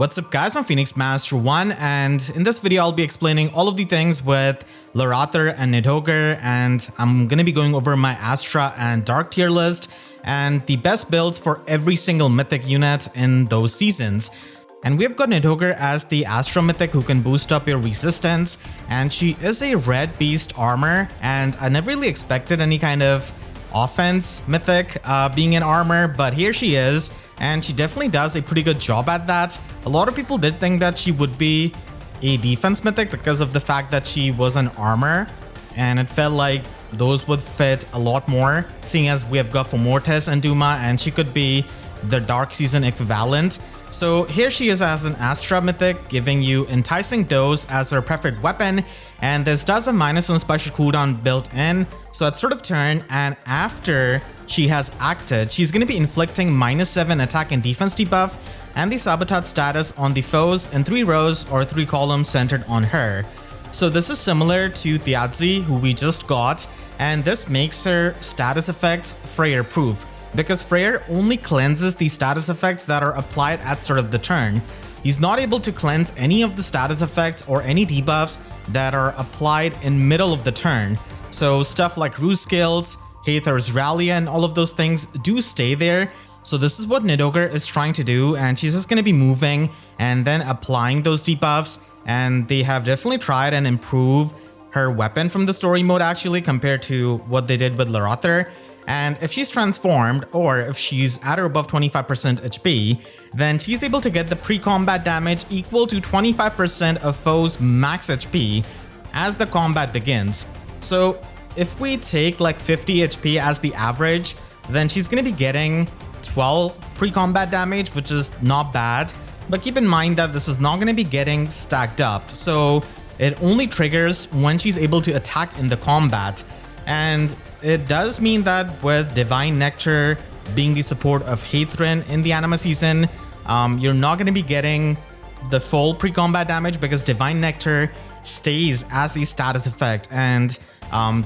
What's up guys, I'm Phoenix Master 1 and in this video I'll be explaining all of the things with Laeradr and Nidhoggr, and I'm gonna be going over my Astra and Dark tier list and the best builds for every single Mythic unit in those seasons. And we've got Nidhoggr as the Astra Mythic who can boost up your resistance, and she is a red beast armor, and I never really expected any kind of offense Mythic being in armor, but here she is. And she definitely does a pretty good job at that. A lot of people did think that she would be a defense mythic because of the fact that she was an armor, and it felt like those would fit a lot more, seeing as we have got for Mortis and Duma, and she could be the dark season equivalent. So here she is as an Astra mythic, giving you enticing dose as her preferred weapon, and this does a -1 special cooldown built in. So at start of turn and after she has acted, she's going to be inflicting -7 attack and defense debuff and the sabotage status on the foes in 3 rows or 3 columns centered on her. So this is similar to Thiazi, who we just got, and this makes her status effects Freyr proof, because Freyr only cleanses the status effects that are applied at start of the turn. He's not able to cleanse any of the status effects or any debuffs that are applied in middle of the turn. So stuff like Ruse skills, Hathor's Rally, and all of those things do stay there. So this is what Nidhoggr is trying to do, and she's just going to be moving and then applying those debuffs, and they have definitely tried and improved her weapon from the story mode actually compared to what they did with Laeradr. And if she's transformed, or if she's at or above 25% HP, then she's able to get the pre-combat damage equal to 25% of foes' max HP as the combat begins. So if we take like 50 HP as the average, then she's going to be getting 12 pre-combat damage, which is not bad. But keep in mind that this is not going to be getting stacked up. So it only triggers when she's able to attack in the combat. And it does mean that with Divine Nectar being the support of Hathrin in the anima season, you're not going to be getting the full pre-combat damage because Divine Nectar stays as a status effect, and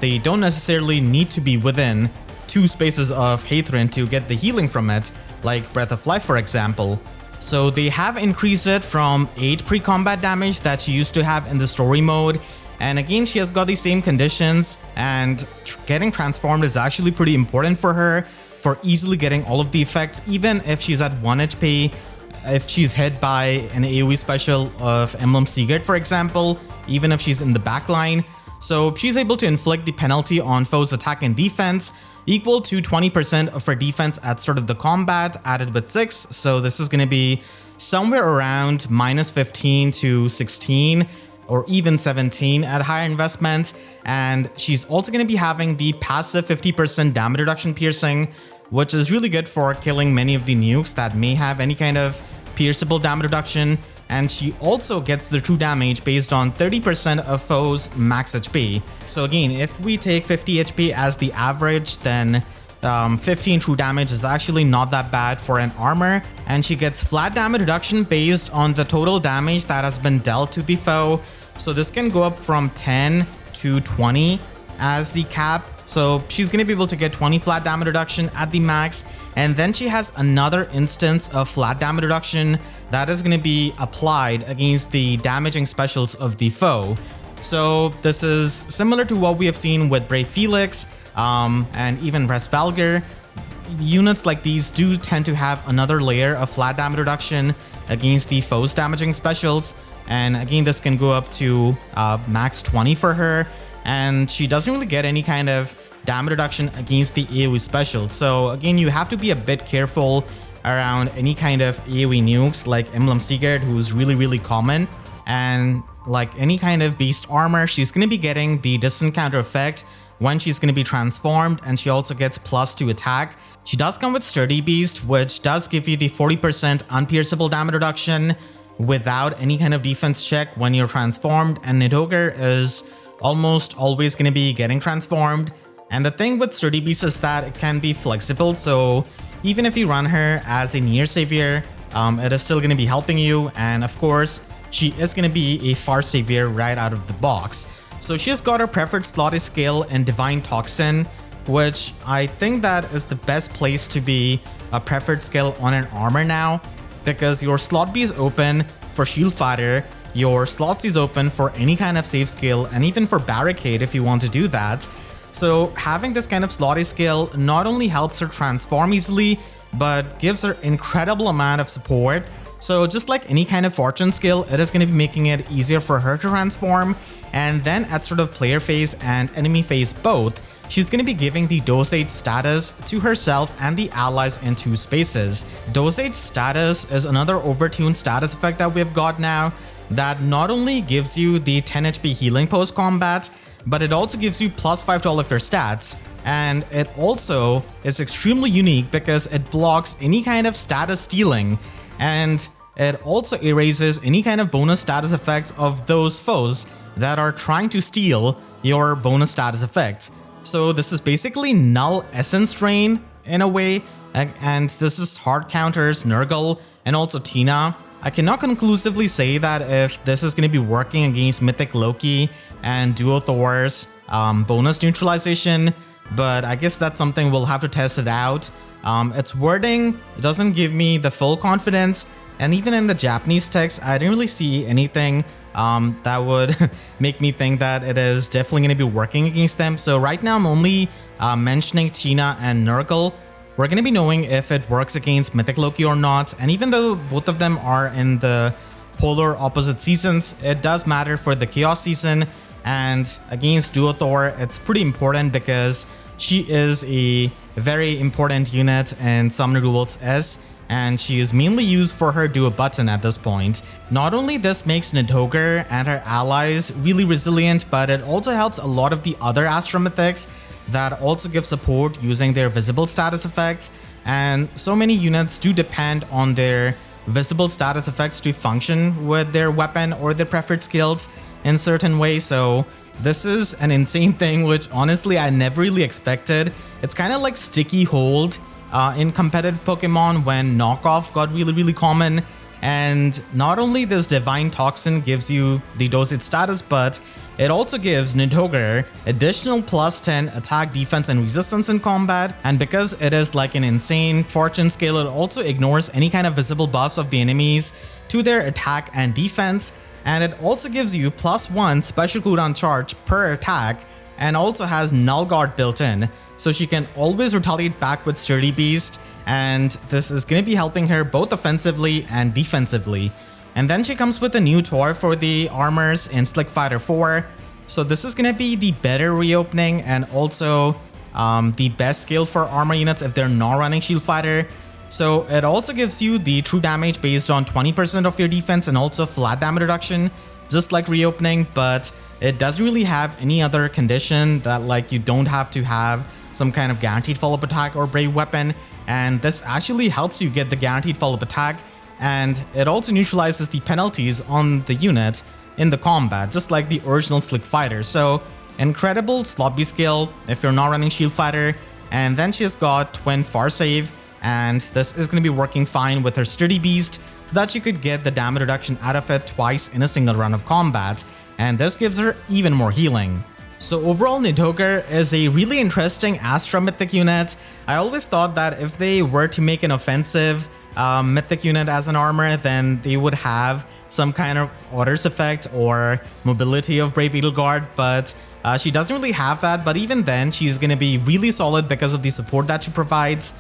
they don't necessarily need to be within 2 spaces of Hathrin to get the healing from it, like Breath of Life for example. So they have increased it from 8 pre-combat damage that she used to have in the story mode. And again, she has got the same conditions, and getting transformed is actually pretty important for her for easily getting all of the effects, even if she's at 1 HP, if she's hit by an AoE special of Emblem Sigurd for example, even if she's in the backline. So she's able to inflict the penalty on foes' attack and defense equal to 20% of her defense at start of the combat, added with 6. So this is going to be somewhere around -15 to 16 or even 17 at higher investment. And she's also going to be having the passive 50% damage reduction piercing, which is really good for killing many of the nukes that may have any kind of pierceable damage reduction. And she also gets the true damage based on 30% of foes' max HP. So again, if we take 50 HP as the average, then 15 true damage is actually not that bad for an armor, and she gets flat damage reduction based on the total damage that has been dealt to the foe. So this can go up from 10 to 20 as the cap. So she's going to be able to get 20 flat damage reduction at the max, and then she has another instance of flat damage reduction that is going to be applied against the damaging specials of the foe. So this is similar to what we have seen with Brave Felix and even Resvalgr. Units like these do tend to have another layer of flat damage reduction against the foe's damaging specials, and again this can go up to max 20 for her. And she doesn't really get any kind of damage reduction against the AoE special. So again, you have to be a bit careful around any kind of AoE nukes like Emblem Sigurd, who's really common. And like any kind of beast armor, she's going to be getting the distant counter effect when she's going to be transformed, and she also gets +2 attack. She does come with Sturdy Beast, which does give you the 40% unpierceable damage reduction without any kind of defense check when you're transformed, and Nidhoggr is almost always going to be getting transformed. And the thing with Sturdy Beast is that it can be flexible, so even if you run her as a near savior, it is still going to be helping you. And of course, she is going to be a far savior right out of the box. So she's got her preferred slotted skill in Divine Toxin, which I think that is the best place to be a preferred skill on an armor now. because your slot B is open for Shield Fighter, your slot C is open for any kind of save skill, and even for Barricade if you want to do that. So having this kind of slot A skill not only helps her transform easily, but gives her incredible amount of support. So just like any kind of fortune skill, it is going to be making it easier for her to transform. And then at sort of player phase and enemy phase both, she's going to be giving the dosage status to herself and the allies in 2 spaces. Dosage status is another overtuned status effect that we've got now that not only gives you the 10 HP healing post combat, but it also gives you +5 to all of your stats. And it also is extremely unique because it blocks any kind of status stealing, and it also erases any kind of bonus status effects of those foes that are trying to steal your bonus status effects. So this is basically null essence drain in a way, and this is hard counters Nidhoggr and also Tina. I cannot conclusively say that if this is going to be working against Mythic Loki and Duo Thor's bonus neutralization, but I guess that's something we'll have to test it out. Its wording doesn't give me the full confidence, and even in the Japanese text, I didn't really see anything that would make me think that it is definitely going to be working against them. So right now I'm only mentioning Tina and Nidhoggr. We're going to be knowing if it works against Mythic Loki or not, and even though both of them are in the polar opposite seasons, it does matter for the Chaos season. And against Duo Thor, it's pretty important because she is a very important unit in Summoner Duels S, and she is mainly used for her Duo button at this point. Not only this makes Nidhoggr and her allies really resilient, but it also helps a lot of the other Astra mythics that also give support using their visible status effects, and so many units do depend on their visible status effects to function with their weapon or their preferred skills in certain ways. So this is an insane thing which honestly I never really expected. It's kind of like Sticky Hold in competitive Pokemon when knockoff got really common. And not only this Divine Toxin gives you the dosage status, but it also gives Nidhoggr additional +10 attack, defense, and resistance in combat. And because it is like an insane fortune scale, it also ignores any kind of visible buffs of the enemies to their attack and defense. And it also gives you +1 special cooldown charge per attack, and also has Null Guard built in, so she can always retaliate back with Sturdy Beast, and this is going to be helping her both offensively and defensively. And then she comes with a new toy for the armors in Slick Fighter 4, so this is going to be the better reopening and also the best skill for armor units if they're not running Shield Fighter. So it also gives you the true damage based on 20% of your defense and also flat damage reduction, just like reopening, but it doesn't really have any other condition that like you don't have to have some kind of guaranteed follow-up attack or brave weapon, and this actually helps you get the guaranteed follow-up attack, and it also neutralizes the penalties on the unit in the combat, just like the original Slick Fighter. So incredible slot B skill if you're not running Shield Fighter. And then she's got Twin Far Save, and this is going to be working fine with her Sturdy Beast so that she could get the damage reduction out of it twice in a single run of combat, and this gives her even more healing. So overall, Nidhoggr is a really interesting Astra mythic unit. I always thought that if they were to make an offensive mythic unit as an armor, then they would have some kind of orders effect or mobility of Brave Edelgard, but she doesn't really have that. But even then, she's going to be really solid because of the support that she provides.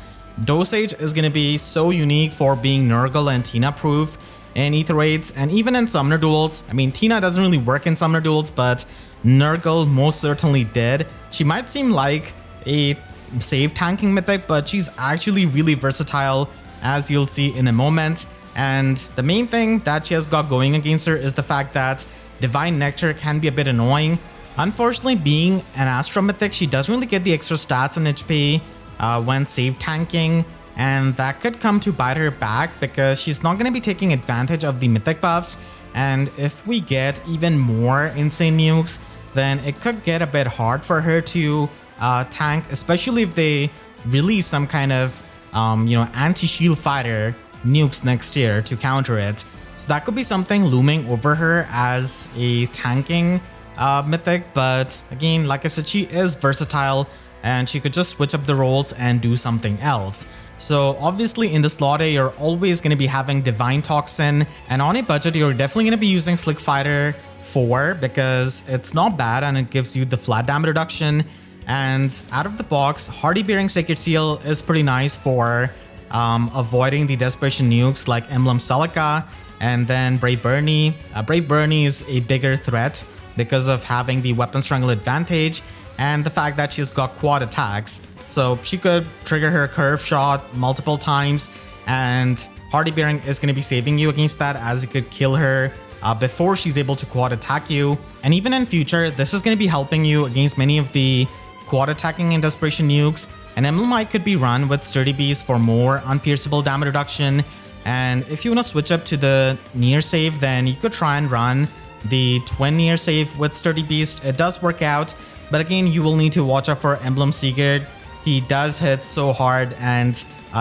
Dosage is going to be so unique for being Nidhoggr and Tina proof in Ether Raids and even in Summoner Duels. I mean, Tina doesn't really work in Summoner Duels, but Nidhoggr most certainly did. She might seem like a save tanking mythic, but she's actually really versatile, as you'll see in a moment. And the main thing that she has got going against her is the fact that Divine Nectar can be a bit annoying. Unfortunately, being an Astra mythic, she doesn't really get the extra stats and HP when save tanking, and that could come to bite her back because she's not going to be taking advantage of the mythic buffs. And if we get even more insane nukes, then it could get a bit hard for her to tank, especially if they release some kind of anti-shield fighter nukes next year to counter it. So that could be something looming over her as a tanking mythic. But again, like I said, she is versatile, and she could just switch up the roles and do something else. So obviously in the slot A, you're always going to be having Divine Toxin, and on a budget, you're definitely going to be using Slick Fighter 4 because it's not bad and it gives you the flat damage reduction. And out of the box, Hardy Bearing Sacred Seal is pretty nice for avoiding the Desperation nukes like Emblem Celica and then Brave Bernie. Brave Bernie is a bigger threat because of having the Weapon Strangle advantage and the fact that she's got quad attacks. So she could trigger her curve shot multiple times, and Hardy Bearing is going to be saving you against that, as you could kill her before she's able to quad attack you. And even in future, this is going to be helping you against many of the quad attacking and Desperation nukes. An Emblem could be run with Sturdy Beast for more unpierceable damage reduction. And if you want to switch up to the near save, then you could try and run the twin near save with Sturdy Beast. It does work out, but again, you will need to watch out for Emblem Sigurd. He does hit so hard, and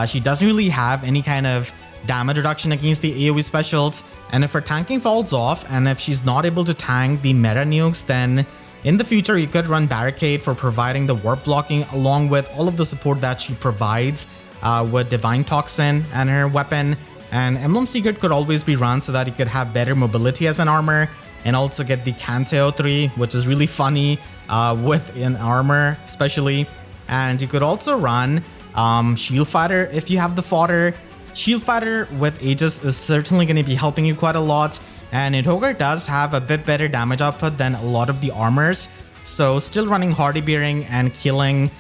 she doesn't really have any kind of damage reduction against the AoE specials. And if her tanking falls off, and if she's not able to tank the meta nukes, then in the future you could run Barricade for providing the warp blocking along with all of the support that she provides with Divine Toxin and her weapon. And Emblem Sigurd could always be run so that you could have better mobility as an armor and also get the Canteo 3, which is really funny with an armor especially. And you could also run Shield Fighter if you have the fodder. Shield Fighter with Aegis is certainly going to be helping you quite a lot, and Nidhoggr does have a bit better damage output than a lot of the armors, so still running Hardy Bearing and killing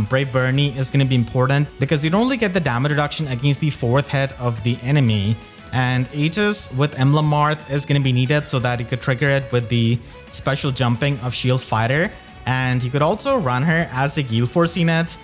Brave Bernie is going to be important because you don't only get the damage reduction against the 4th hit of the enemy, and Aegis with Emblem Marth is going to be needed so that you could trigger it with the special jumping of Shield Fighter. And you could also run her as a Gale Force unit,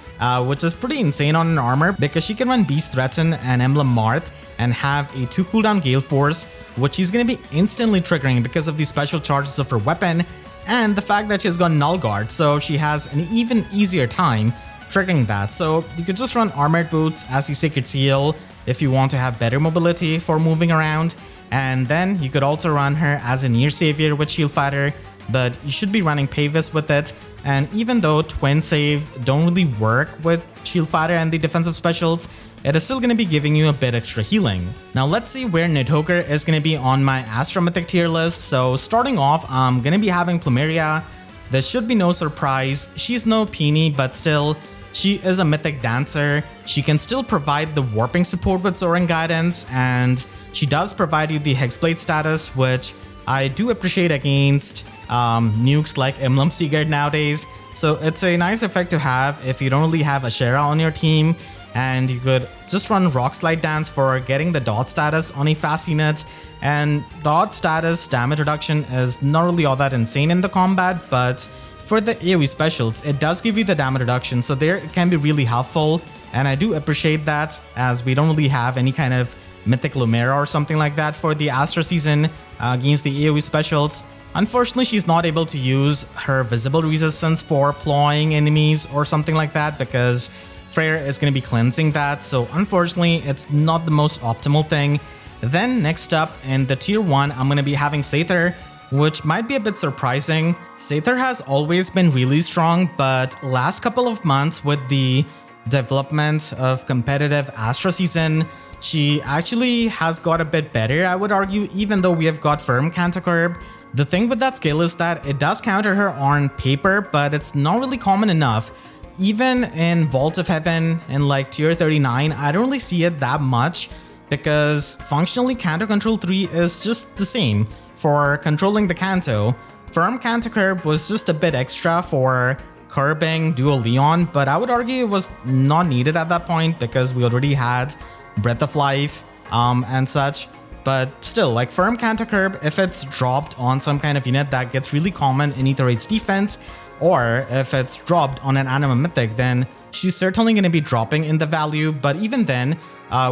which is pretty insane on an armor because she can run Beast Threaten and Emblem Marth and have a 2 cooldown Gale Force, which she's going to be instantly triggering because of the special charges of her weapon and the fact that she's got Null Guard, so she has an even easier time triggering that. So you could just run Armored Boots as the Sacred Seal if you want to have better mobility for moving around, and then you could also run her as a Near Savior with Shield Fighter, but you should be running Pavis with it. And even though Twin Save don't really work with Shield Fighter and the defensive specials, it is still going to be giving you a bit extra healing. Now let's see where Nidhoggr is going to be on my Astra Mythic tier list. So starting off, I'm going to be having Plumeria. There should be no surprise. She's no Peony, but still, she is a Mythic Dancer. She can still provide the warping support with Soaring Guidance, and she does provide you the Hexblade status, which I do appreciate against nukes like Emblem Sigurd nowadays. So it's a nice effect to have if you don't really have Ashera on your team, and you could just run Rock Slide Dance for getting the dot status on a fast unit. And dot status damage reduction is not really all that insane in the combat, but for the AoE specials, it does give you the damage reduction, so there it can be really helpful, and I do appreciate that, as we don't really have any kind of Mythic Lumera or something like that for the Astra season against the AoE specials. Unfortunately, she's not able to use her visible resistance for plowing enemies or something like that because Freyr is going to be cleansing that, so unfortunately it's not the most optimal thing. Then next up in the tier 1, I'm going to be having Saether, which might be a bit surprising. Saether has always been really strong, but last couple of months with the development of competitive Astra season, she actually has got a bit better, I would argue, even though we have got Firm Canticurb. The thing with that skill is that it does counter her on paper, but it's not really common enough. Even in Vault of Heaven in like tier 39, I don't really see it that much because functionally Canto Control 3 is just the same for controlling the Canto. Firm Canticurb was just a bit extra for curbing Dual Leon, but I would argue it was not needed at that point because we already had Breath of Life and such. But still, like Firm Canticurb, if it's dropped on some kind of unit that gets really common in Ether Raid's defense, or if it's dropped on an Anima Mythic, then she's certainly going to be dropping in the value. But even then,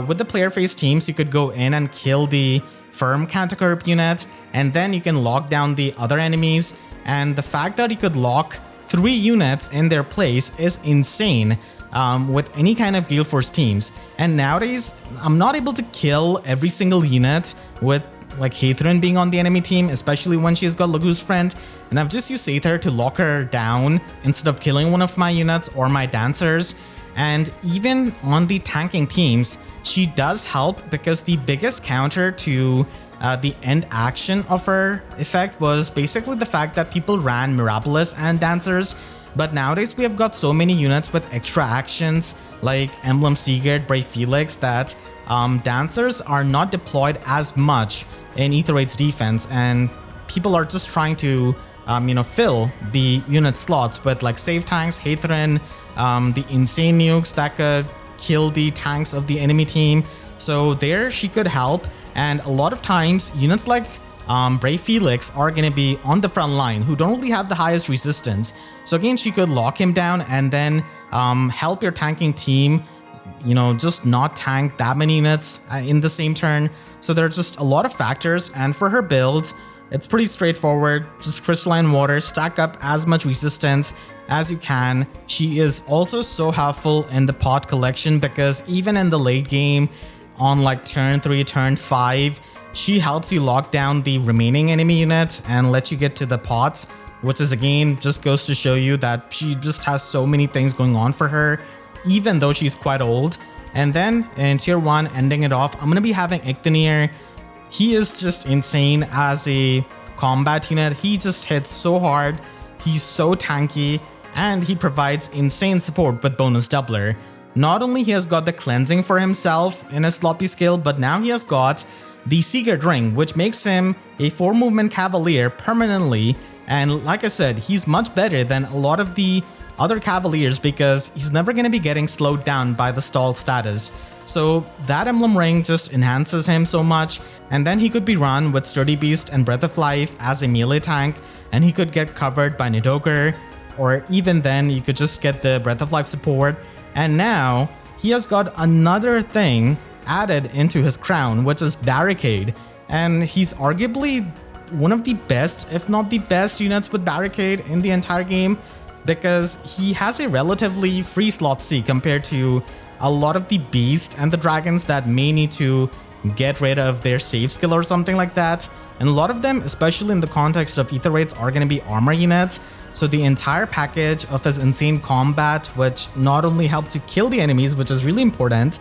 with the player face teams, you could go in and kill the Firm Canticurb unit, and then you can lock down the other enemies. And the fact that you could lock 3 units in their place is insane with any kind of Gale Force teams. And nowadays, I'm not able to kill every single unit with like Hathrin being on the enemy team, especially when she's got Lagu's friend, and I've just used Aether to lock her down instead of killing one of my units or my dancers. And even on the tanking teams, she does help because the biggest counter to the end action of her effect was basically the fact that people ran Mirabilis and dancers. But nowadays we have got so many units with extra actions like Emblem Sigurd, Brave Felix, that dancers are not deployed as much in Aether Raid's defense, and people are just trying to fill the unit slots with like save tanks, Hathrin, the insane nukes that could kill the tanks of the enemy team. So there she could help, and a lot of times units like Brave Felix are going to be on the front line who don't really have the highest resistance. So again, she could lock him down and then help your tanking team, just not tank that many units in the same turn. So there are just a lot of factors, and for her build, it's pretty straightforward. Just crystalline water, stack up as much resistance as you can. She is also so helpful in the pot collection because even in the late game on like turn 3, turn 5, she helps you lock down the remaining enemy unit and let you get to the pots, which is again just goes to show you that she just has so many things going on for her, even though she's quite old. And then in tier 1, ending it off, I'm going to be having Ictanir. He is just insane as a combat unit. He just hits so hard, he's so tanky, and he provides insane support with bonus doubler. Not only he has got the cleansing for himself in his sloppy skill, but now he has got the Sigurd ring, which makes him a 4 movement cavalier permanently. And like I said, he's much better than a lot of the other cavaliers because he's never going to be getting slowed down by the stalled status. So that emblem ring just enhances him so much. And then he could be run with Sturdy Beast and Breath of Life as a melee tank, and he could get covered by Nidhoggr, or even then you could just get the Breath of Life support. And now he has got another thing added into his crown, which is Barricade, and he's arguably one of the best, if not the best, units with Barricade in the entire game because he has a relatively free slot C compared to a lot of the beasts and the dragons that may need to get rid of their save skill or something like that. And a lot of them, especially in the context of Aether Raids, are going to be armor units. So the entire package of his insane combat, which not only helps you kill the enemies, which is really important,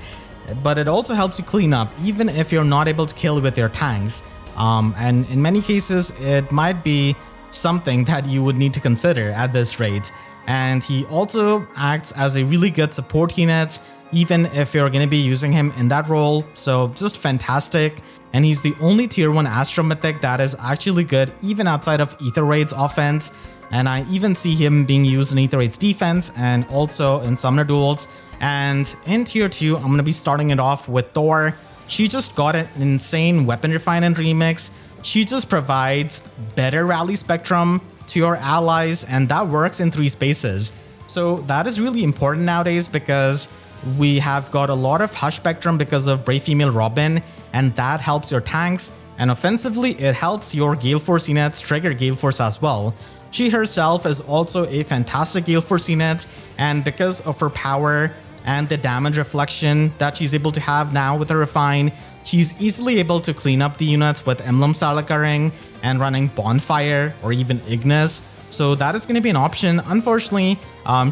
but it also helps you clean up even if you're not able to kill with your tanks. And in many cases, it might be something that you would need to consider at this rate. And he also acts as a really good support unit, even if you're going to be using him in that role. So just fantastic. And he's the only tier 1 Astra Mythic that is actually good even outside of Aether Raid's offense. And I even see him being used in Aether Raid's defense and also in Summoner Duels. And in tier 2, I'm going to be starting it off with Thor. She just got an insane weapon refine and remix. She just provides better rally spectrum to your allies, and that works in 3 spaces. So that is really important nowadays because we have got a lot of hush spectrum because of Brave Female Robin, and that helps your tanks. And offensively, it helps your Gale Force units trigger Gale Force as well. She herself is also a fantastic Gale Force unit, and because of her power and the damage reflection that she's able to have now with her refine, she's easily able to clean up the units with Emblem Salakaring and running Bonfire or even Ignis. So that is going to be an option. Unfortunately,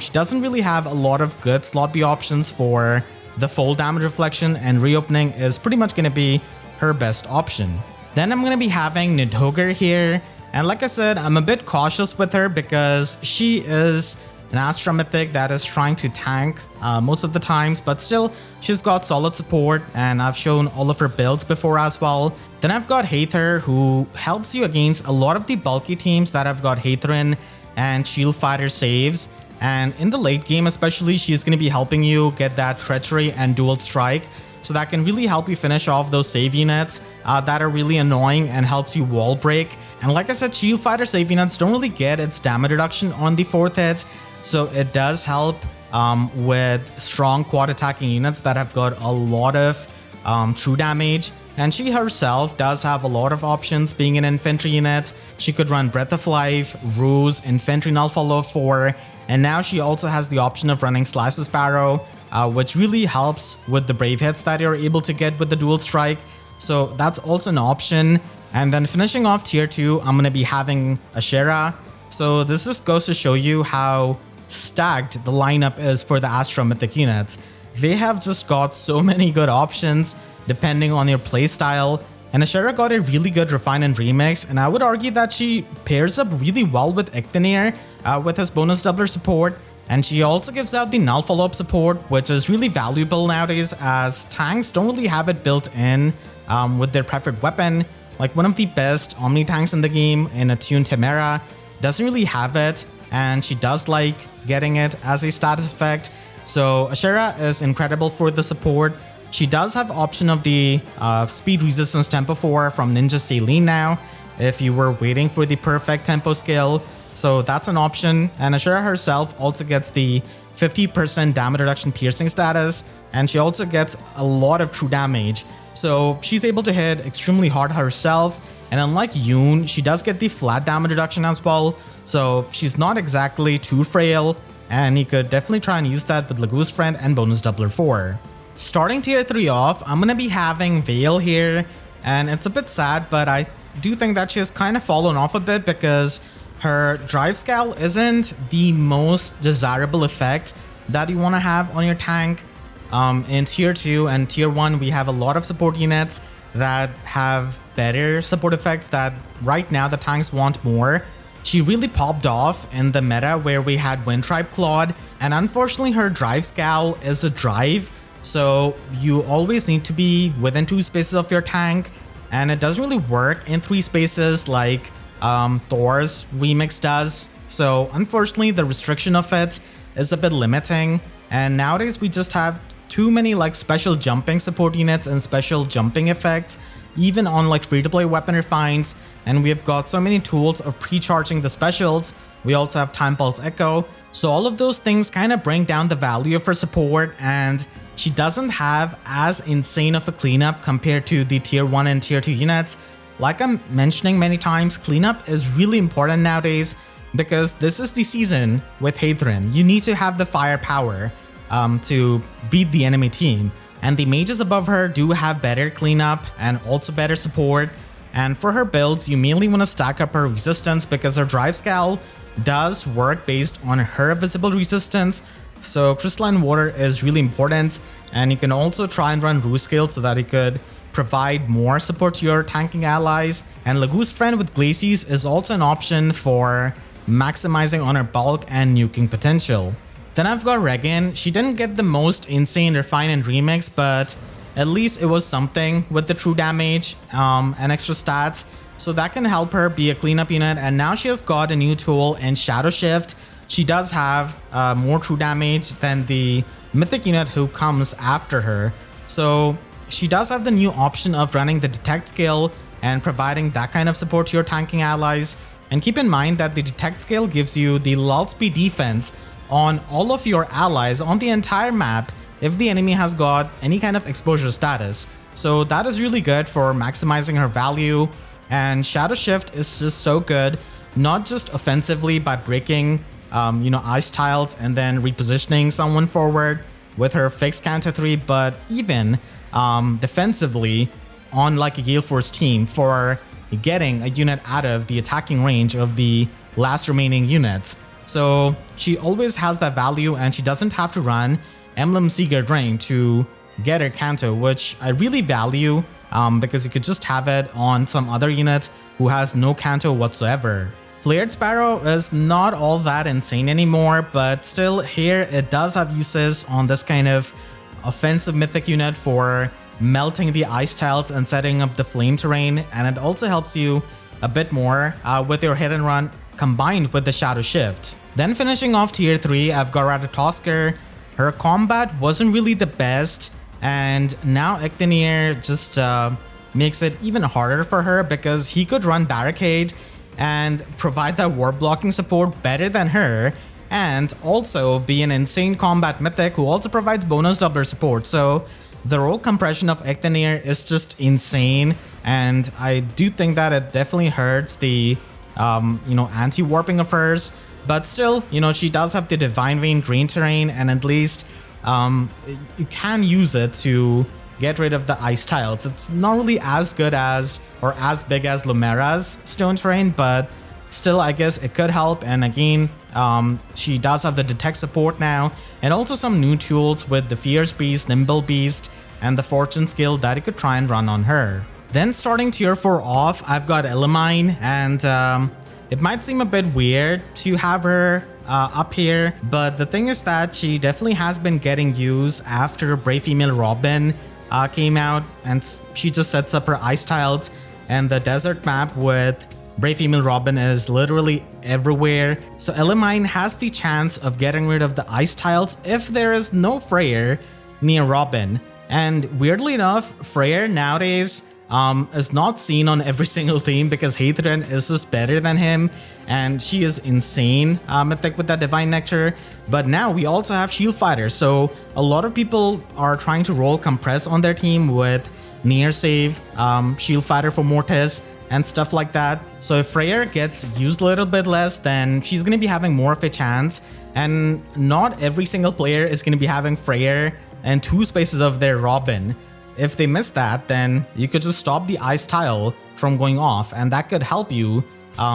she doesn't really have a lot of good slot B options for the full damage reflection, and reopening is pretty much going to be her best option. Then I'm going to be having Nidhoggr here. And like I said, I'm a bit cautious with her because she is an Astra Mythic that is trying to tank most of the times, but still, she's got solid support, and I've shown all of her builds before as well. Then I've got Hathor, who helps you against a lot of the bulky teams that have got Hathrin and Shield Fighter saves. And in the late game especially, she's going to be helping you get that Treachery and Dual Strike, so that can really help you finish off those save units that are really annoying and helps you wall break. And like I said, Shield Fighter save units don't really get its damage reduction on the 4th hit, so it does help with strong quad attacking units that have got a lot of true damage. And she herself does have a lot of options being an infantry unit. She could run Breath of Life, Ruse, Infantry Null Follow 4, and now she also has the option of running Slice the Sparrow, which really helps with the brave hits that you're able to get with the Dual Strike. So that's also an option. And then finishing off tier 2, I'm going to be having Astra. So this just goes to show you how stacked the lineup is for the Astra Mythic units. They have just got so many good options depending on your playstyle. And Astra got a really good refine and remix, and I would argue that she pairs up really well with Ictanir with his bonus doubler support. And she also gives out the null follow-up support, which is really valuable nowadays as tanks don't really have it built in with their preferred weapon. Like one of the best Omni tanks in the game in Attune Temera doesn't really have it, and she does like getting it as a status effect. So Astra is incredible for the support. She does have option of the speed resistance tempo 4 from Ninja Saline now, if you were waiting for the perfect tempo skill. So that's an option. And Astra herself also gets the 50% damage reduction piercing status, and she also gets a lot of true damage. So she's able to hit extremely hard herself, and unlike Yoon, she does get the flat damage reduction as well. So she's not exactly too frail, and you could definitely try and use that with Lagoose Friend and bonus doubler 4. Starting tier 3 off, I'm gonna be having Veil here, and it's a bit sad, but I do think that she has kind of fallen off a bit because her drive scale isn't the most desirable effect that you want to have on your tank. In tier 2 and tier 1, we have a lot of support units that have better support effects that right now the tanks want more. She really popped off in the meta where we had Wind Tribe Claude, and unfortunately her drive scale is a drive, so you always need to be within 2 spaces of your tank, and it doesn't really work in 3 spaces like Thor's remix does. So unfortunately the restriction of it is a bit limiting, and nowadays we just have too many like special jumping support units and special jumping effects even on like free-to-play weapon refines, and we have got so many tools of pre-charging the specials. We also have Time Pulse Echo, so all of those things kind of bring down the value of her support, and she doesn't have as insane of a cleanup compared to the tier 1 and tier 2 units. Like I'm mentioning many times, cleanup is really important nowadays because this is the season with Hadron. You need to have the firepower to beat the enemy team, and the mages above her do have better cleanup and also better support. And for her builds, you mainly want to stack up her resistance because her drive scale does work based on her visible resistance. So crystalline water is really important, and you can also try and run Rue Scale so that you could provide more support to your tanking allies. And Lagoose Friend with Glacies is also an option for maximizing on her bulk and nuking potential. Then I've got Regan. She didn't get the most insane refine and remix, but at least it was something with the true damage and extra stats, so that can help her be a cleanup unit. And now she has got a new tool in Shadow Shift. She does have more true damage than the Mythic unit who comes after her. So she does have the new option of running the Detect skill and providing that kind of support to your tanking allies. And keep in mind that the Detect skill gives you the lull speed defense on all of your allies on the entire map if the enemy has got any kind of exposure status. So that is really good for maximizing her value. And Shadow Shift is just so good, not just offensively by breaking ice tiles and then repositioning someone forward with her fixed counter 3, but even defensively on like a Gale Force team for getting a unit out of the attacking range of the last remaining units. So she always has that value, and she doesn't have to run Emblem Seeger Drain to get her counter, which I really value because you could just have it on some other unit who has no counter whatsoever. Flared Sparrow is not all that insane anymore, but still here it does have uses on this kind of offensive mythic unit for melting the ice tiles and setting up the flame terrain, and it also helps you a bit more with your hit and run combined with the Shadow Shift. Then finishing off tier 3, I've got Nidhoggr. Her combat wasn't really the best, and now Ictanir just makes it even harder for her because he could run Barricade and provide that ward blocking support better than her, and also be an insane combat mythic who also provides bonus doubler support. So the role compression of Ictanir is just insane, and I do think that it definitely hurts the anti-warping of hers. But still, she does have the Divine Vein green terrain, and at least you can use it to get rid of the ice tiles. It's not really as good as or as big as Lumera's stone terrain, but still I guess it could help. And again, she does have the detect support now, and also some new tools with the Fierce Beast, Nimble Beast, and the Fortune skill that you could try and run on her. Then starting tier 4 off, I've got Illuminate, and it might seem a bit weird to have her up here, but the thing is that she definitely has been getting used after Brave Female Robin came out, and she just sets up her ice tiles, and the desert map with Brave Female Robin is literally everywhere. So Illuminate has the chance of getting rid of the ice tiles if there is no Freyr near Robin. And weirdly enough, Freyr nowadays is not seen on every single team because Hathran is just better than him, and she is insane mythic with that Divine Nectar. But now we also have Shield Fighter, so a lot of people are trying to roll Compress on their team with Near Save, Shield Fighter for Mortis, and stuff like that. So if Freyr gets used a little bit less, then she's going to be having more of a chance, and not every single player is going to be having Freyr and 2 spaces of their Robin. If they miss that, then you could just stop the ice tile from going off, and that could help you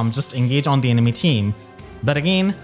just engage on the enemy team. But again,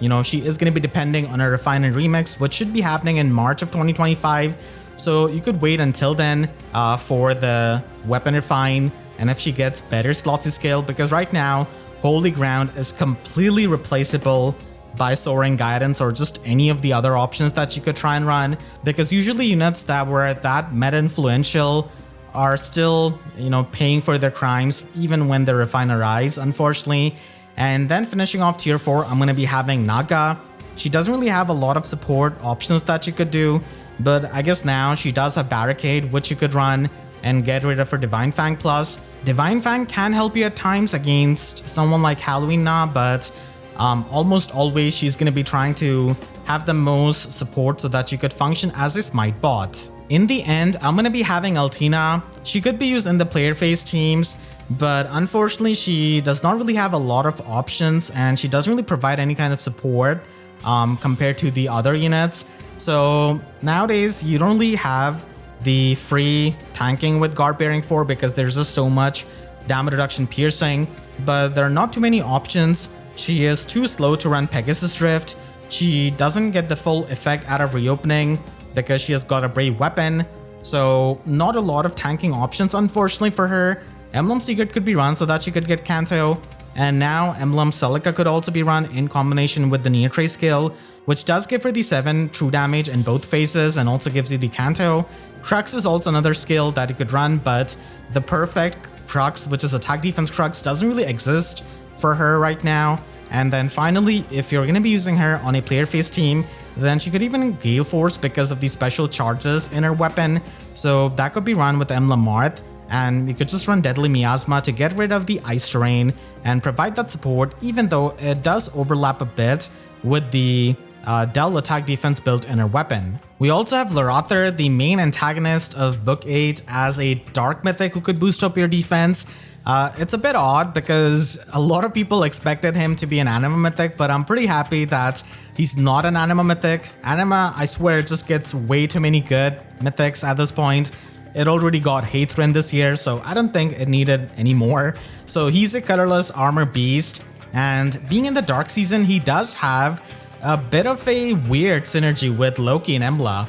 you know, she is going to be depending on a Refine and Remix, which should be happening in March of 2025. So you could wait until then for the Weapon Refine, and if she gets better Slotsy skill, because right now, Holy Ground is completely replaceable by Soaring Guidance or just any of the other options that you could try and run, because usually units that were that meta influential are still, you know, paying for their crimes even when the Refine arrives, unfortunately. And then finishing off tier 4, I'm going to be having Naga. She doesn't really have a lot of support options that you could do, but I guess now she does have Barricade, which you could run and get rid of her Divine Fang plus. Divine Fang can help you at times against someone like Halloween Na, but almost always she's going to be trying to have the most support so that you could function as a smite bot. In the end, I'm going to be having Altina. She could be used in the player phase teams, but unfortunately she does not really have a lot of options, and she doesn't really provide any kind of support compared to the other units. So nowadays you don't really have the free tanking with Guard Bearing 4 because there's just so much damage reduction piercing, but there are not too many options. She is too slow to run Pegasus Rift. She doesn't get the full effect out of Reopening because she has got a Brave Weapon, so not a lot of tanking options unfortunately for her. Emblem Secret could be run so that she could get Kanto, and now Emblem Celica could also be run in combination with the Neotrace skill, which does give her the 7 true damage in both phases and also gives you the Kanto. Crux is also another skill that you could run, but the perfect Crux, which is attack defense Crux, doesn't really exist for her right now. And then finally, if you're going to be using her on a player phase team, then she could even Gale Force because of the special charges in her weapon, so that could be run with Emblem Marth, and you could just run Deadly Miasma to get rid of the ice terrain and provide that support, even though it does overlap a bit with the Del attack defense built in her weapon. We also have Laeradr, the main antagonist of Book 8, as a dark mythic who could boost up your defense. It's a bit odd because a lot of people expected him to be an Anima mythic, but I'm pretty happy that he's not an Anima mythic. Anima, I swear, just gets way too many good mythics at this point. It already got Hathran this year, so I don't think it needed any more. So he's a colorless armor beast, and being in the dark season, he does have a bit of a weird synergy with Loki and Embla,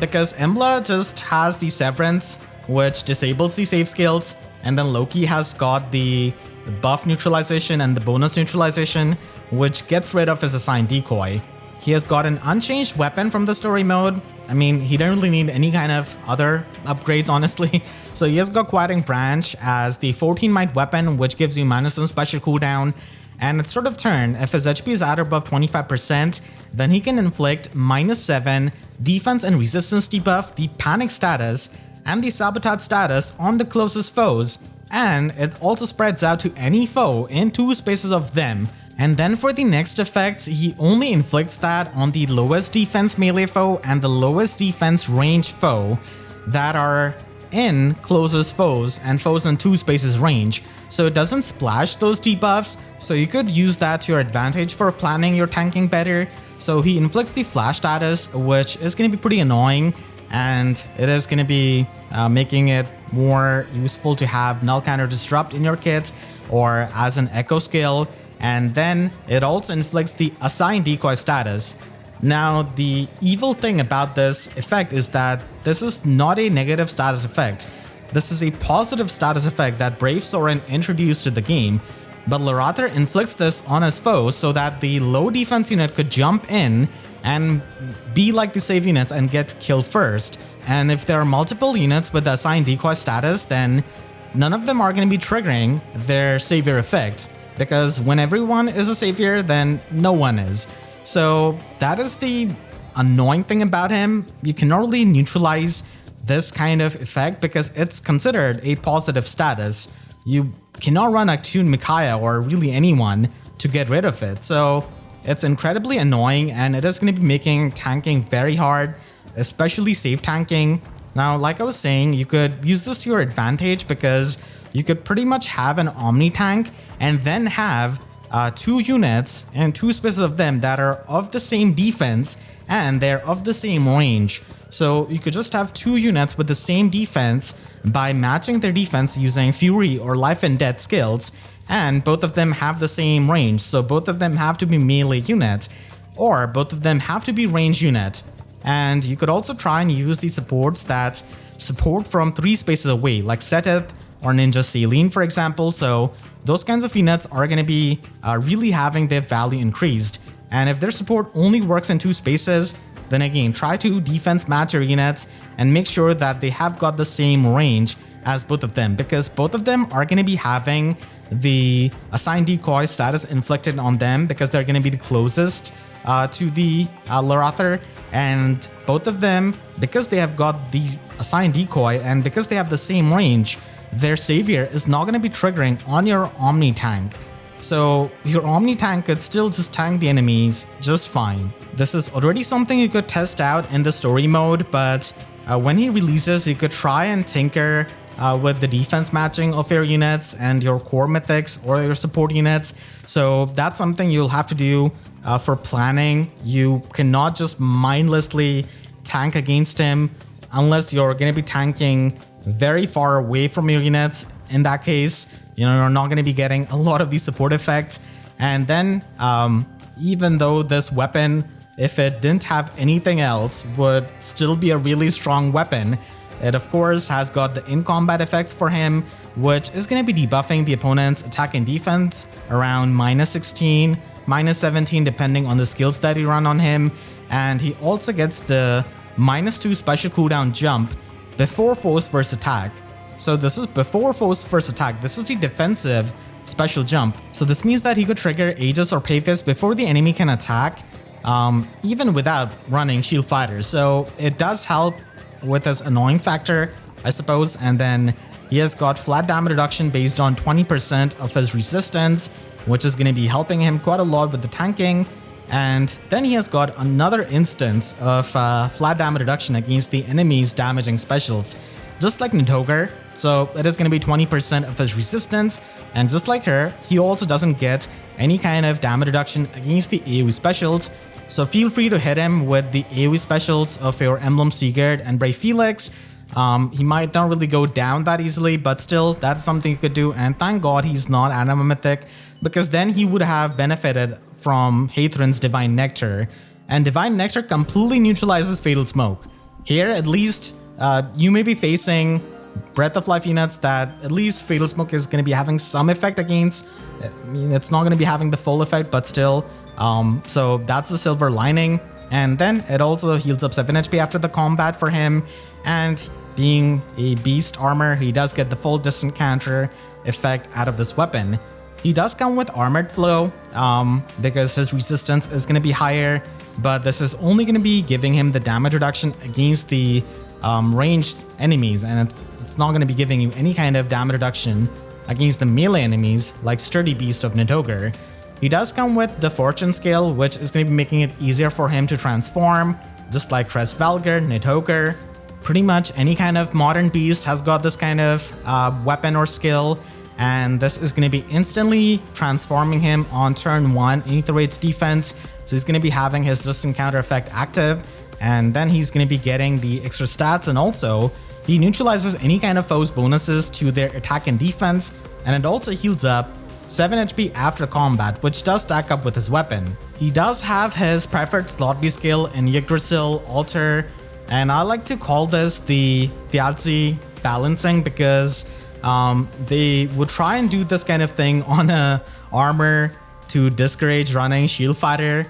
because Embla just has the Severance, which disables the save skills, and then Loki has got the buff neutralization and the bonus neutralization, which gets rid of his assigned decoy. He has got an unchanged weapon from the story mode. I mean, he don't really need any kind of other upgrades, honestly. So he has got Quieting Branch as the 14 might weapon, which gives you -1 special cooldown. And at start of turn, if his HP is at or above 25%, then he can inflict -7 defense and resistance debuff, the panic status, and the sabotage status on the closest foes. And it also spreads out to any foe in 2 spaces of them. And then for the next effects, he only inflicts that on the lowest defense melee foe and the lowest defense range foe that are in closest foes and foes in 2 spaces range. So it doesn't splash those debuffs, so you could use that to your advantage for planning your tanking better. So he inflicts the flash status, which is going to be pretty annoying, and it is going to be making it more useful to have Null Counter Disrupt in your kit or as an echo skill. And then it also inflicts the Assign Decoy status. Now, the evil thing about this effect is that this is not a negative status effect. This is a positive status effect that Brave Sorin introduced to the game, but Laeradr inflicts this on his foes so that the low defense unit could jump in and be like the save units and get killed first. And if there are multiple units with the Assign Decoy status, then none of them are going to be triggering their savior effect, because when everyone is a savior, then no one is. So that is the annoying thing about him. You cannot really neutralize this kind of effect because it's considered a positive status. You cannot run Actune Micaiah or really anyone to get rid of it. So it's incredibly annoying, and it is going to be making tanking very hard, especially safe tanking. Now, like I was saying, you could use this to your advantage because you could pretty much have an Omni tank and then have 2 units and 2 spaces of them that are of the same defense and they're of the same range. So you could just have 2 units with the same defense by matching their defense using Fury or Life and Death skills, and both of them have the same range. So both of them have to be melee unit, or both of them have to be range unit. And you could also try and use the supports that support from 3 spaces away, like Seteth or Ninja Saline, for example. So those kinds of units are going to be really having their value increased. And if their support only works in 2 spaces, then again, try to defense match your units and make sure that they have got the same range as both of them, because both of them are going to be having the Assign Decoy status inflicted on them because they're going to be the closest to the Laeradr. And both of them, because they have got the Assign Decoy and because they have the same range, their savior is not going to be triggering on your Omni tank. So your Omni tank could still just tank the enemies just fine. This is already something you could test out in the story mode, but when he releases, you could try and tinker with the defense matching of your units and your core mythics or your support units. So that's something you'll have to do for planning. You cannot just mindlessly tank against him unless you're going to be tanking very far away from your units. In that case, you're not going to be getting a lot of these support effects. And then even though this weapon, if it didn't have anything else, would still be a really strong weapon, it of course has got the in-combat effects for him, which is going to be debuffing the opponent's attack and defense around -16, -17 depending on the skills that you run on him. And he also gets the -2 special cooldown jump before foes first attack. So this is before foes first attack. This is the defensive special jump. So this means that he could trigger Aegis or Paphos before the enemy can attack, even without running Shield Fighters. So it does help with this annoying factor, I suppose. And then he has got flat damage reduction based on 20% of his resistance, which is going to be helping him quite a lot with the tanking. And then he has got another instance of flat damage reduction against the enemy's damaging specials, just like Nidhoggr. So it is going to be 20% of his resistance, and just like her, he also doesn't get any kind of damage reduction against the AoE specials. So feel free to hit him with the AoE specials of your Emblem Sigurd and Brave Felix. He might not really go down that easily, but still, that's something you could do. And thank God he's not Anima Mythic, because then he would have benefited from Hathran's Divine Nectar. And Divine Nectar completely neutralizes Fatal Smoke. Here, at least, you may be facing Breath of Life units that at least Fatal Smoke is going to be having some effect against. I mean, it's not going to be having the full effect, but still. So that's the silver lining. And then it also heals up 7 HP after the combat for him. And being a beast armor, he does get the full distant counter effect out of this weapon. He does come with armored flow because his resistance is going to be higher, but this is only going to be giving him the damage reduction against the ranged enemies, and it's not going to be giving you any kind of damage reduction against the melee enemies like Sturdy Beast of Nidhoggr. He does come with the Fortune Scale, which is going to be making it easier for him to transform, just like Valgr, Nidhoggr. Pretty much any kind of modern beast has got this kind of weapon or skill, and this is going to be instantly transforming him on turn 1 in the raid's defense. So he's going to be having his distant counter effect active, and then he's going to be getting the extra stats, and also he neutralizes any kind of foe's bonuses to their attack and defense, and it also heals up 7 HP after combat, which does stack up with his weapon. He does have his preferred slot B skill in Yggdrasil Altar, and I like to call this the Thiazi balancing, because they would try and do this kind of thing on a armor to discourage running Shield Fighter,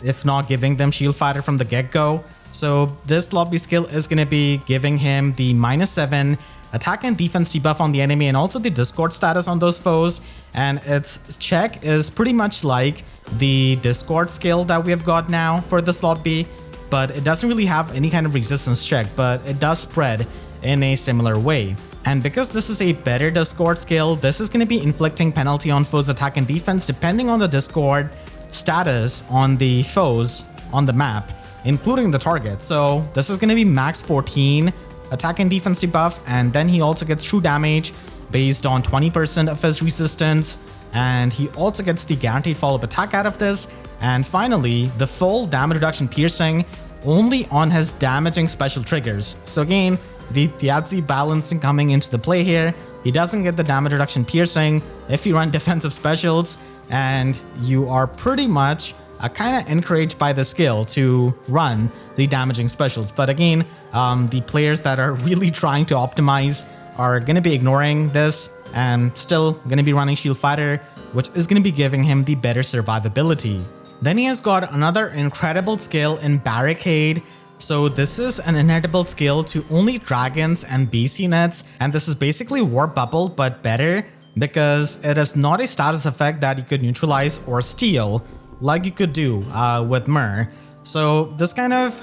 if not giving them Shield Fighter from the get-go. So this slot B skill is going to be giving him the -7 attack and defense debuff on the enemy, and also the discord status on those foes, and its check is pretty much like the discord skill that we have got now for the slot B, but it doesn't really have any kind of resistance check, but it does spread in a similar way. And because this is a better discord skill, this is going to be inflicting penalty on foes' attack and defense depending on the discord status on the foes on the map, including the target. So this is going to be max 14 attack and defense debuff, and then he also gets true damage based on 20% of his resistance, and he also gets the guaranteed follow-up attack out of this, and finally the full damage reduction piercing only on his damaging special triggers. So again, the Thiazi balancing coming into the play here. He doesn't get the damage reduction piercing if you run defensive specials, and you are pretty much kind of encouraged by the skill to run the damaging specials. But again, the players that are really trying to optimize are going to be ignoring this and still going to be running Shield Fighter, which is going to be giving him the better survivability. Then he has got another incredible skill in Barricade. So this is an inedible skill to only dragons and beast units, and this is basically Warp Bubble but better, because it is not a status effect that you could neutralize or steal like you could do with Myr. So this kind of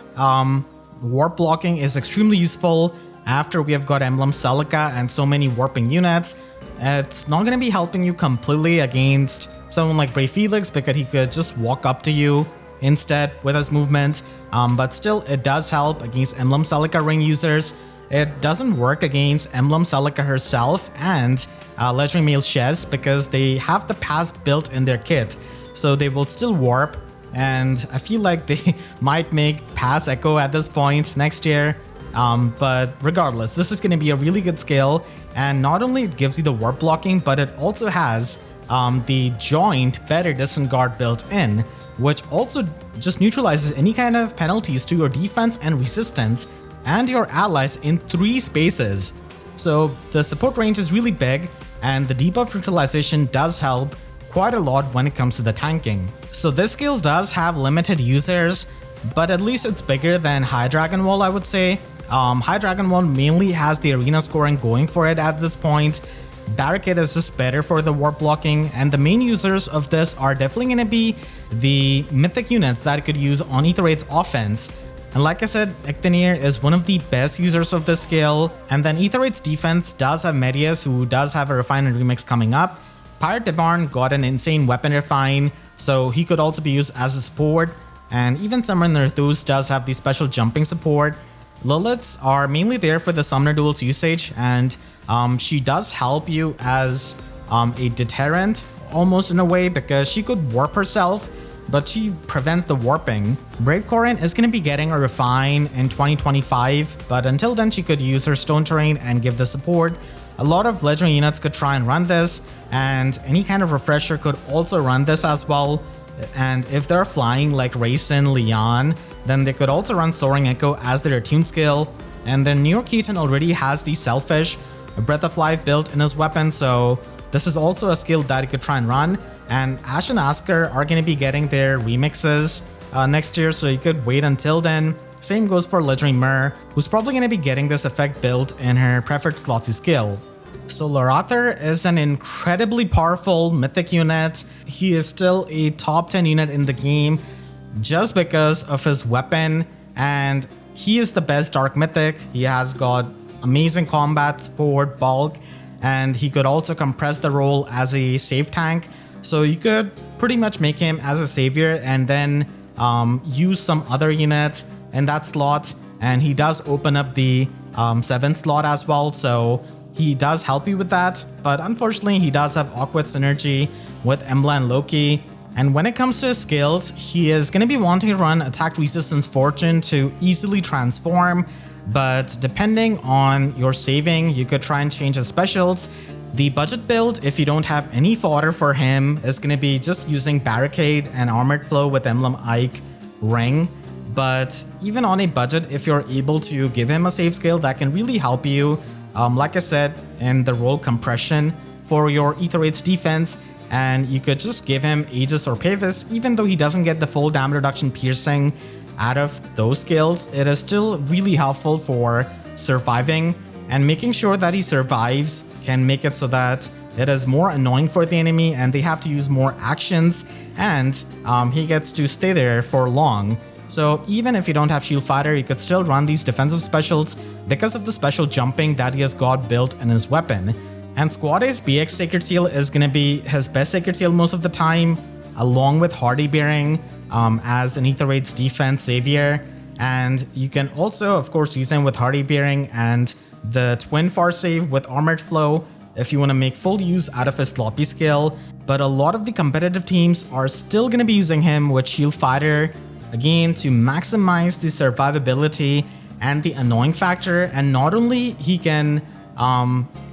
warp blocking is extremely useful after we have got Emblem Celica and so many warping units. It's not going to be helping you completely against someone like Brave Felix, because he could just walk up to you instead with his movement, but still it does help against Emblem Celica ring users. It doesn't work against Emblem Celica herself and Legendary Male Shez, because they have the pass built in their kit, so they will still warp, and I feel like they might make pass echo at this point next year. But regardless, this is going to be a really good skill, and not only it gives you the warp blocking, but it also has the joint better distant guard built in, which also just neutralizes any kind of penalties to your defense and resistance and your allies in 3 spaces. So the support range is really big, and the debuff neutralization does help quite a lot when it comes to the tanking. So this skill does have limited users, but at least it's bigger than High Dragon Wall, I would say. High Dragon Wall mainly has the arena scoring going for it at this point. Barricade is just better for the warp blocking, and the main users of this are definitely going to be the mythic units that could use on Aether8's offense. And like I said, Ictanir is one of the best users of this skill, and then Aether8's defense does have Medius, who does have a refine and remix coming up. Pirate Debarn got an insane weapon refine, so he could also be used as a support, and even Summoner Nerthus does have the special jumping support. Liliths are mainly there for the Summoner Duels usage, and she does help you as a deterrent almost in a way, because she could warp herself, but she prevents the warping. Brave Corrin is going to be getting a refine in 2025, but until then she could use her Stone Terrain and give the support. A lot of legendary units could try and run this, and any kind of refresher could also run this as well. And if they're flying like Rayson, Leon, then they could also run Soaring Echo as their attune skill. And then New York Keaton already has the Selfish Breath of Life built in his weapon, so this is also a skill that he could try and run. And Ash and Asker are going to be getting their remixes next year, so you could wait until then. Same goes for Legendary Myr, who's probably going to be getting this effect built in her preferred Slotsy skill. So Laeradr is an incredibly powerful mythic unit. He is still a top 10 unit in the game just because of his weapon, and he is the best dark mythic. He has got amazing combat, support, bulk, and he could also compress the role as a save tank. So you could pretty much make him as a savior and then use some other unit in that slot, and he does open up the 7th slot as well, so he does help you with that. But unfortunately he does have awkward synergy with Embla and Loki, And when it comes to his skills, he is going to be wanting to run Attack Resistance Fortune to easily transform, but depending on your saving, you could try and change his specials. The budget build, if you don't have any fodder for him, is going to be just using Barricade and Armored Flow with Emblem Ike Ring. But even on a budget, if you're able to give him a save skill, that can really help you, like I said, in the role compression for your Aether Raid's defense. And you could just give him Aegis or Pavis, even though he doesn't get the full damage reduction piercing out of those skills, it is still really helpful for surviving, and making sure that he survives can make it so that it is more annoying for the enemy and they have to use more actions, and he gets to stay there for long. So even if you don't have Shield Fighter, you could still run these defensive specials because of the special jumping that he has got built in his weapon. And Squad Ace BX Sacred Seal is going to be his best Sacred Seal most of the time, along with Hardy Bearing as an Aether Raid's defense savior. And you can also, of course, use him with Hardy Bearing and the Twin Far Save with Armored Flow if you want to make full use out of his sloppy skill. But a lot of the competitive teams are still going to be using him with Shield Fighter, again, to maximize the survivability and the annoying factor. And not only he can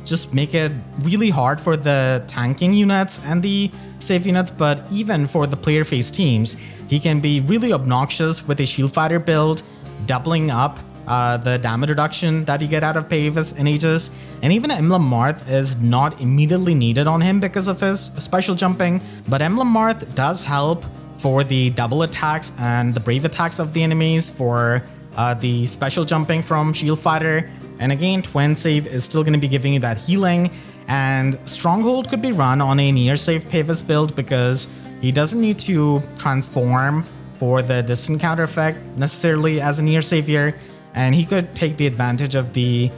just make it really hard for the tanking units and the save units, but even for the player face teams, he can be really obnoxious with a Shield Fighter build, doubling up the damage reduction that you get out of Pavis and Aegis. And even Emblem Marth is not immediately needed on him because of his special jumping, but Emblem Marth does help for the double attacks and the brave attacks of the enemies for the special jumping from Shield Fighter. And again, Twin Save is still going to be giving you that healing, and Stronghold could be run on a near safe Pavis build because he doesn't need to transform for the distant counter effect necessarily as a near savior, and he could take the advantage of the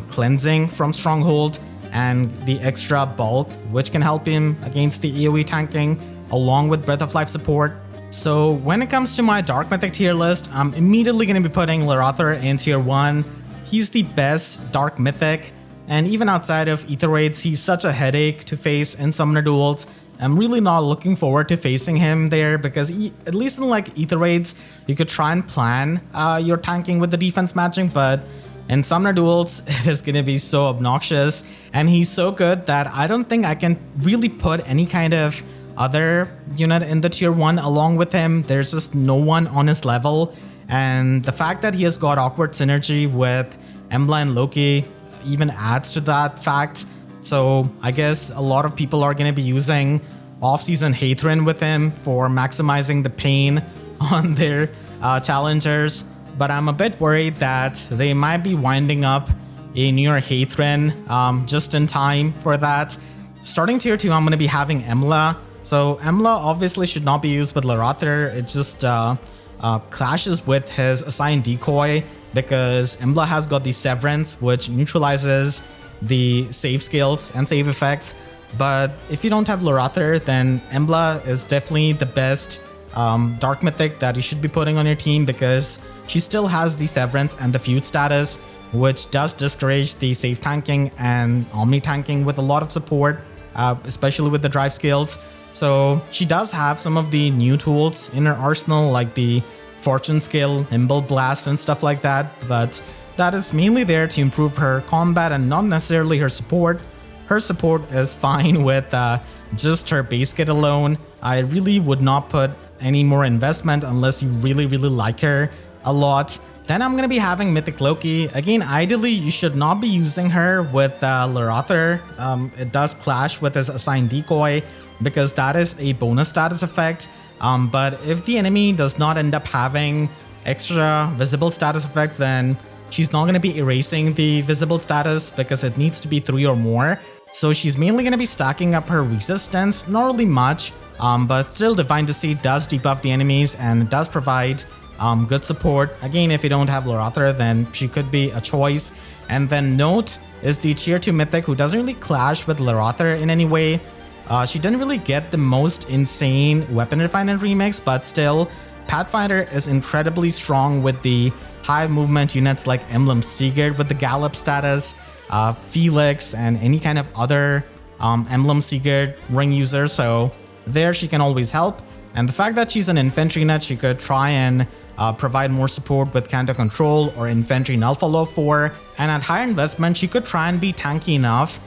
cleansing from Stronghold and the extra bulk, which can help him against the AoE tanking along with Breath of Life support. So when it comes to my Dark Mythic tier list, I'm immediately going to be putting Laeradr in tier 1. He's the best Dark Mythic, and even outside of Aether Raids, he's such a headache to face in Summoner Duels. I'm really not looking forward to facing him there because at least in like Aether Raids, you could try and plan your tanking with the defense matching, but in Summoner Duels, it is going to be so obnoxious, and he's so good that I don't think I can really put any kind of other unit in the tier 1 along with him. There's just no one on his level. And the fact that he has got awkward synergy with Emblem and Loki even adds to that fact. So I guess a lot of people are going to be using off-season Hathrin with him for maximizing the pain on their challengers. But I'm a bit worried that they might be winding up a newer Hathrin just in time for that. Starting tier 2, I'm going to be having Emla. So Emla obviously should not be used with Laeradr. It just clashes with his assigned decoy because Emla has got the Severance, which neutralizes the save skills and save effects. But if you don't have Laeradr, then Emla is definitely the best Dark Mythic that you should be putting on your team because she still has the Severance and the Feud status, which does discourage the save tanking and omni tanking with a lot of support, especially with the drive skills. So she does have some of the new tools in her arsenal, like the Fortune skill, Nimble Blast, and stuff like that, but that is mainly there to improve her combat and not necessarily her support. Her support is fine with just her base kit alone. I really would not put any more investment unless you really like her a lot. Then I'm going to be having Mythic Loki. Again, ideally, you should not be using her with Laeradr. It does clash with his assigned decoy because that is a bonus status effect. But if the enemy does not end up having extra visible status effects, then she's not going to be erasing the visible status because it needs to be 3 or more. So she's mainly going to be stacking up her resistance, not really much, but still Divine Deceit does debuff the enemies and does provide good support. Again, if you don't have Laeradr, then she could be a choice. And then Note is the tier 2 mythic who doesn't really clash with Laeradr in any way. She didn't really get the most insane weapon refinement remix, but still, Pathfinder is incredibly strong with the high movement units like Emblem Sigurd with the Gallop status, Felix, and any kind of other Emblem Sigurd ring user. So there she can always help. And the fact that she's an infantry unit, she could try and provide more support with counter control or infantry null follow 4. And at higher investment, she could try and be tanky enough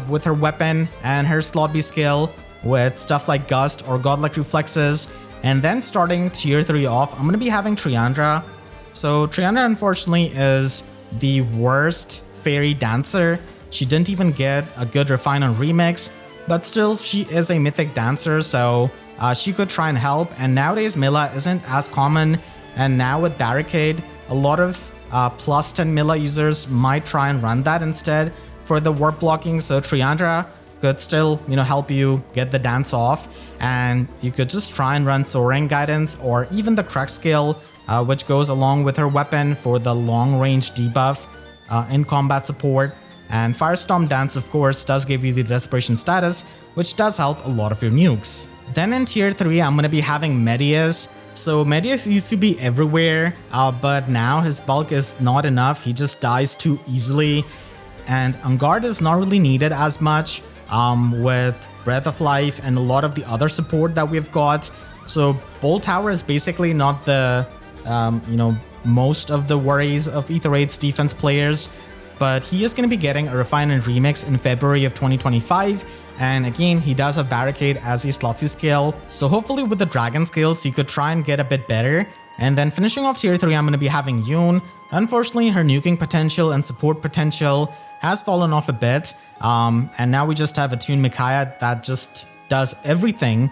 with her weapon and her slot B skill with stuff like Gust or Godlike Reflexes. And then starting tier 3 off, I'm going to be having Triandra. So Triandra unfortunately is the worst fairy dancer. She didn't even get a good refine on remix, but still she is a mythic dancer, so she could try and help. And nowadays Mila isn't as common, and now with Barricade, a lot of plus 10 Mila users might try and run that instead for the warp blocking. So Triandra could still, help you get the dance off, and you could just try and run Soaring Guidance or even the Crack skill, which goes along with her weapon for the long range debuff in combat support. And Firestorm Dance, of course, does give you the Desperation status, which does help a lot of your nukes. Then in tier 3, I'm going to be having Medius. So Medius used to be everywhere, but now his bulk is not enough. He just dies too easily. And On Guard is not really needed as much with Breath of Life and a lot of the other support that we've got. So Bolt Tower is basically not the, most of the worries of Ether 8's defense players. But he is going to be getting a Refine and Remix in February of 2025. And again, he does have Barricade as his Slotsy skill. So hopefully with the Dragon skills, he could try and get a bit better. And then finishing off tier 3, I'm going to be having Yoon. Unfortunately, her nuking potential and support potential has fallen off a bit. And now we just have Attune Micaiah that just does everything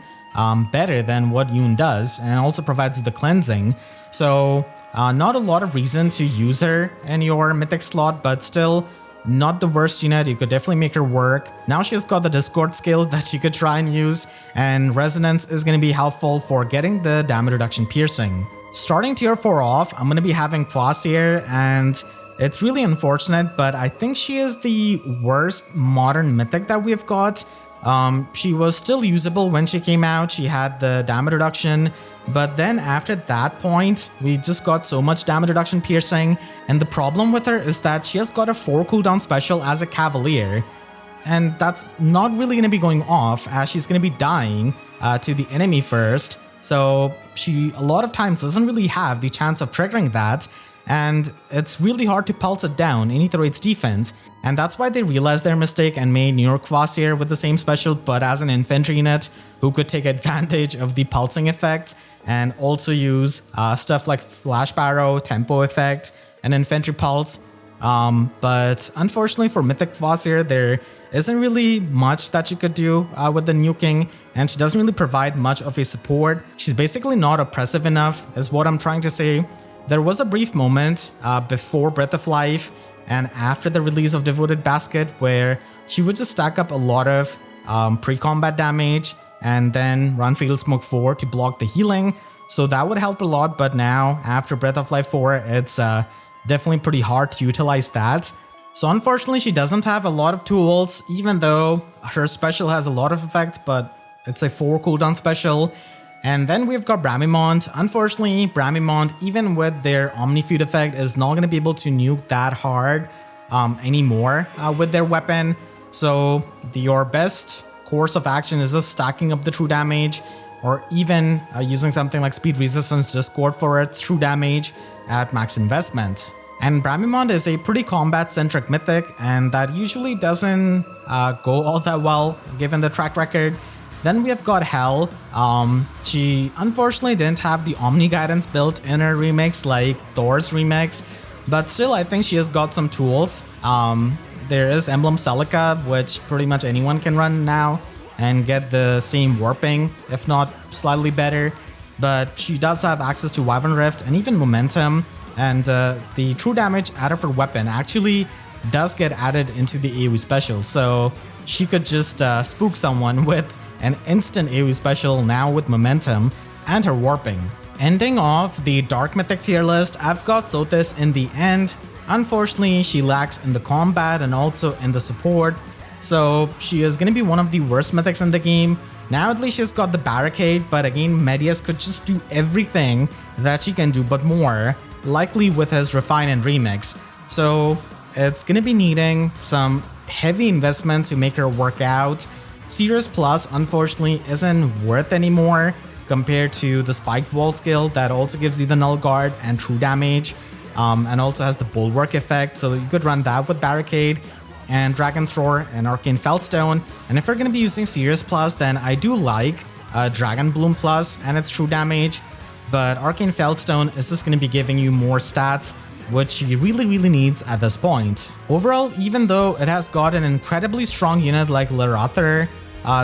better than what Yoon does, and also provides the cleansing. So not a lot of reason to use her in your mythic slot, but still not the worst unit. You could definitely make her work. Now she's got the Discord skill that she could try and use, and Resonance is going to be helpful for getting the damage reduction piercing. Starting tier 4 off, I'm going to be having Kvasir, and it's really unfortunate, but I think she is the worst modern mythic that we've got. She was still usable when she came out. She had the damage reduction, but then after that point, we just got so much damage reduction piercing. And the problem with her is that she has got a 4 cooldown special as a Cavalier, and that's not really going to be going off as she's going to be dying to the enemy first. So she a lot of times doesn't really have the chance of triggering that, and it's really hard to pulse it down in Ether 8's defense. And that's why they realized their mistake and made New York Kvasir with the same special, but as an infantry unit who could take advantage of the pulsing effect and also use stuff like Flash Barrow, Tempo Effect, and Infantry Pulse. But unfortunately for Mythic Kvasir, there isn't really much that you could do with the nuking, and she doesn't really provide much of a support. She's basically not oppressive enough, is what I'm trying to say. There was a brief moment before Breath of Life and after the release of Devoted Basket where she would just stack up a lot of pre-combat damage and then run Fatal Smoke 4 to block the healing. So that would help a lot, but now after Breath of Life 4, it's definitely pretty hard to utilize that. So unfortunately, she doesn't have a lot of tools, even though her special has a lot of effects, but it's a 4 cooldown special. And then we've got Bramimond. Unfortunately, Bramimond, even with their Omnifeud effect, is not going to be able to nuke that hard anymore with their weapon. So your best course of action is just stacking up the true damage, or even using something like Speed Resistance Discord for its true damage at max investment. And Bramimond is a pretty combat-centric mythic, and that usually doesn't go all that well given the track record. Then we have got Hel. She unfortunately didn't have the Omni Guidance built in her remix like Thor's remix, but still I think she has got some tools. There is Emblem Celica, which pretty much anyone can run now and get the same warping, if not slightly better. But she does have access to Wyvern Rift and even Momentum, and the true damage out of her weapon actually does get added into the AoE special, so she could just spook someone with an instant AoE special now with Momentum and her warping. Ending off the Dark Mythic tier list, I've got Sothis in the end. Unfortunately, she lacks in the combat and also in the support, so she is going to be one of the worst mythics in the game. Now at least she's got the Barricade, but again, Medius could just do everything that she can do but more, likely with his Refine and Remix. So it's going to be needing some heavy investment to make her work out. Sirius Plus unfortunately isn't worth anymore compared to the Spiked Wall skill that also gives you the Null Guard and true damage, and also has the Bulwark effect, so you could run that with Barricade and Dragon's Roar and Arcane Feldstone. And if you're going to be using Sirius Plus, then I do like Dragon Bloom Plus and its true damage, but Arcane Feldstone is just going to be giving you more stats, which he really needs at this point. Overall, even though it has got an incredibly strong unit like Laeradr,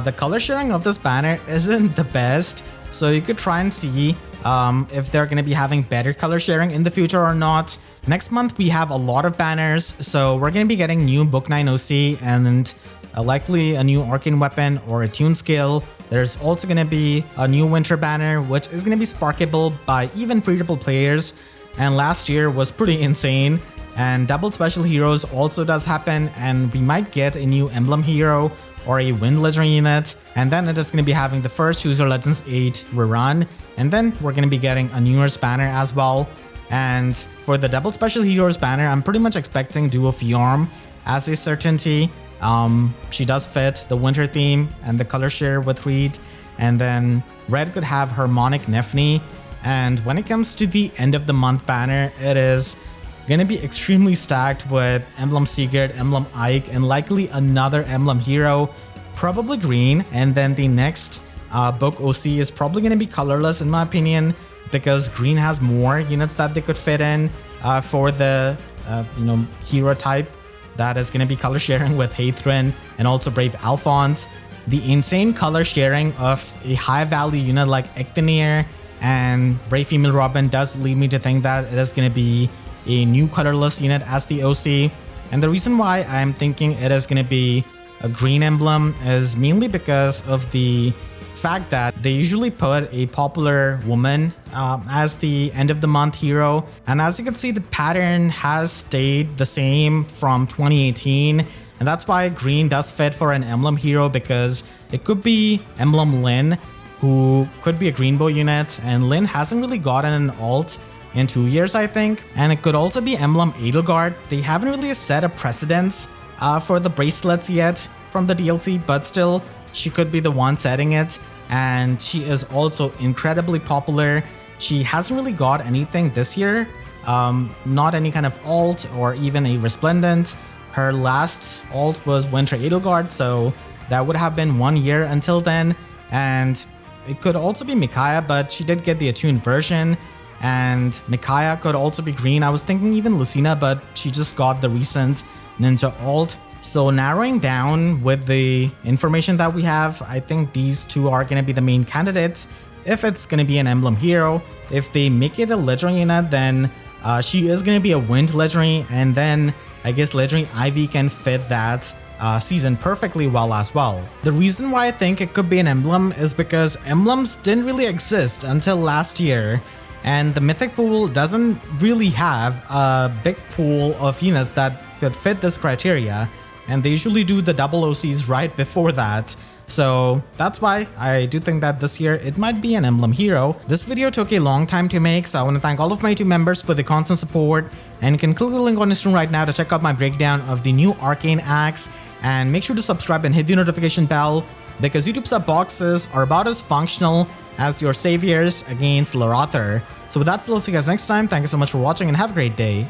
the color sharing of this banner isn't the best, so you could try and see if they're going to be having better color sharing in the future or not. Next month we have a lot of banners, so we're going to be getting new Book 9 OC and likely a new Arcane Weapon or a Tune skill. There's also going to be a new Winter banner, which is going to be sparkable by even free-to-play players, and last year was pretty insane. And double special heroes also does happen, and we might get a new Emblem hero or a Wind Lizard unit, and then it is going to be having the first Choose Your Legends 8 rerun, and then we're going to be getting a New Year's banner as well. And for the double special heroes banner, I'm pretty much expecting Duo Fjorm as a certainty. She does fit the winter theme and the color share with Reed, and then red could have Harmonic Nefni. And when it comes to the end of the month banner, it is gonna be extremely stacked with Emblem Sigurd, Emblem Ike, and likely another Emblem hero, probably green. And then the next book OC is probably gonna be colorless in my opinion, because green has more units that they could fit in for the hero type that is gonna be color sharing with Hathrin and also Brave Alphonse. The insane color sharing of a high value unit like Ictanir and Brave Female Robin does lead me to think that it is going to be a new colorless unit as the OC. And the reason why I'm thinking it is going to be a green emblem is mainly because of the fact that they usually put a popular woman as the end of the month hero. And as you can see, the pattern has stayed the same from 2018. And that's why green does fit for an emblem hero, because it could be Emblem Lyn, who could be a Greenbow unit, and Lyn hasn't really gotten an alt in 2 years, I think. And it could also be Emblem Edelgard. They haven't really set a precedence for the bracelets yet from the DLC, but still, she could be the one setting it. And she is also incredibly popular. She hasn't really got anything this year, not any kind of alt or even a Resplendent. Her last alt was Winter Edelgard, so that would have been 1 year until then. And it could also be Micaiah, but she did get the attuned version, and Micaiah could also be green. I was thinking even Lucina, but she just got the recent Ninja alt. So narrowing down with the information that we have, I think these two are going to be the main candidates. If it's going to be an emblem hero, if they make it a legendary unit, then she is going to be a wind legendary, and then I guess legendary Ivy can fit that season perfectly well as well. The reason why I think it could be an emblem is because emblems didn't really exist until last year, and the Mythic pool doesn't really have a big pool of units that could fit this criteria, and they usually do the double OCs right before that. So that's why I do think that this year it might be an emblem hero. This video took a long time to make, so I want to thank all of my YouTube members for the constant support, and you can click the link on the screen right now to check out my breakdown of the new Arcane Axe, and make sure to subscribe and hit the notification bell, because YouTube sub boxes are about as functional as your saviors against Laeradr. So with that, I'll see you guys next time. Thank you so much for watching and have a great day.